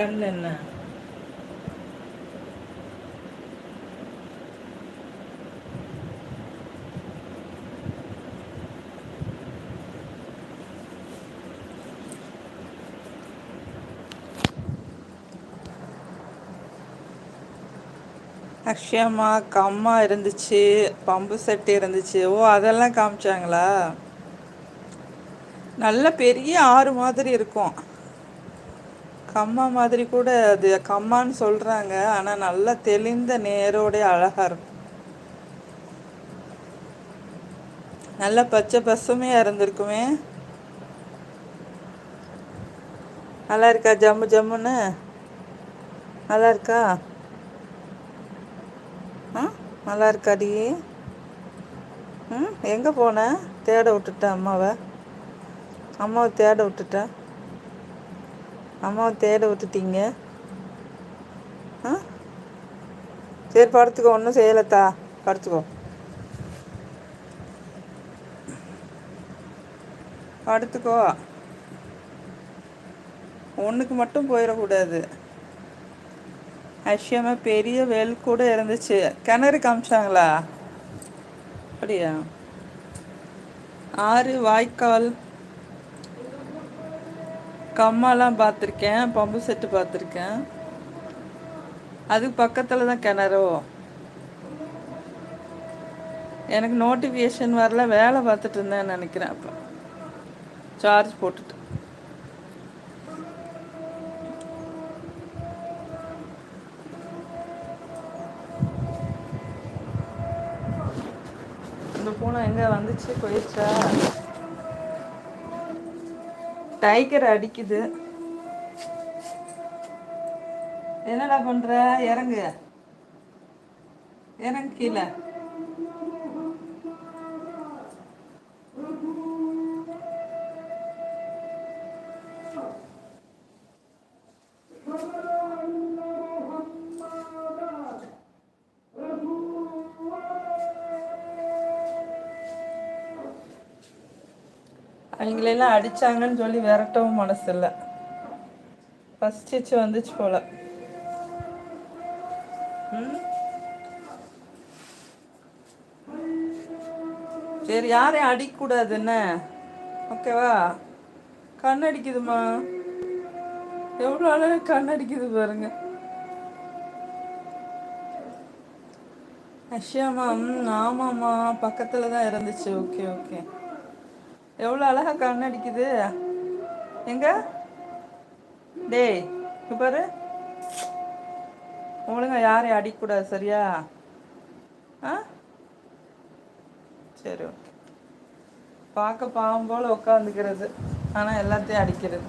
கண்ணில் என்ன? அக்ஷயம்மா கம்மா இருந்துச்சு, பம்பு செட்டு இருந்துச்சு. ஓ, அதெல்லாம் காமிச்சாங்களா? நல்ல பெரிய ஆறு மாதிரி இருக்கும். கம்மா மாதிரி கூட அது கம்மான்னு சொல்றாங்க. ஆனா நல்லா தெளிந்த நேரோட அழகா இருக்கும். நல்ல பச்சை பசுமையா இருந்திருக்குமே. நல்லா இருக்கா? ஜம்மு ஜம்முன்னு நல்லா இருக்கா? ஆ, நல்லா இருக்காடி? ம், எங்கே போன? தேட விட்டுட்ட அம்மாவை. அம்மாவை தேட விட்டுட்ட. அம்மாவை தேட விட்டுட்டீங்க. ஆ, சரி படுத்துக்கோ, ஒன்றும் செய்யலத்தா. படுத்துக்கோ, படுத்துக்கோ. ஒன்றுக்கு மட்டும் போயிடக்கூடாது. அஷ்யமா பெரிய வெல் கூட இருந்துச்சு. கிணறு காமிச்சாங்களா? அப்படியா? ஆறு, வாய்க்கால், கம்மாலாம் பார்த்துருக்கேன், பம்பு செட்டு பார்த்துருக்கேன். அதுக்கு பக்கத்தில் தான் கிணறோ? எனக்கு நோட்டிஃபிகேஷன் வரல, வேலை பார்த்துட்டு இருந்தேன்னு நினைக்கிறேன். அப்போ சார்ஜ் போட்டுட்டு. இந்த பூனை எங்கே வந்துச்சு, போயிடுச்சா? டைகர் அடிக்குது. என்னடா பண்ற? இறங்கு, இறங்கு கீழே. அவங்களெல்லாம் அடிச்சாங்கன்னு சொல்லி விரட்டவும் மனசு இல்லை. ஃபஸ்ட்டு வந்துச்சு போல. ம், சரி, யாரையும் அடிக்கக்கூடாது என்ன? ஓகேவா? கண்ணடிக்குதுமா. எவ்வளோ அழகு கண்ணடிக்குது பாருங்க. அஷ்யாமா, ஆமாம்மா, பக்கத்தில் தான் இருந்துச்சு. Okay okay. எவ்வளோ அழகா கண்ணடிக்குது. எங்க? டேய், இங்க பாரு. ஒழுங்கா யாரையும் அடிக்கக்கூடாது, சரியா? ஆ, சரி ஓகே. பார்க்க பாவம் போல் உட்காந்துக்கிறது, ஆனால் எல்லாத்தையும் அடிக்கிறது.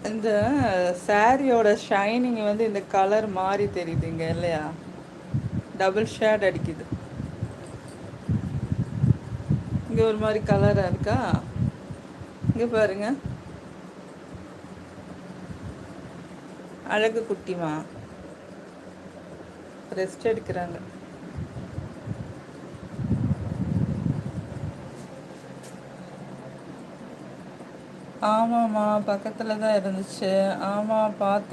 இந்த சாரியோட ஷைனிங் வந்து இந்த கலர் மாறி தெரியுதுங்க இல்லையா? டபுள் ஷேட் அடிக்குது. இங்கே ஒரு மாதிரி கலராக இருக்கா? இங்கே பாருங்க. அழகு குட்டிமா ரெஸ்ட் எடுக்கிறாங்க. ஆமாம்மா, பக்கத்தில் தான் இருந்துச்சு. ஆமாம், பார்த்தேன்.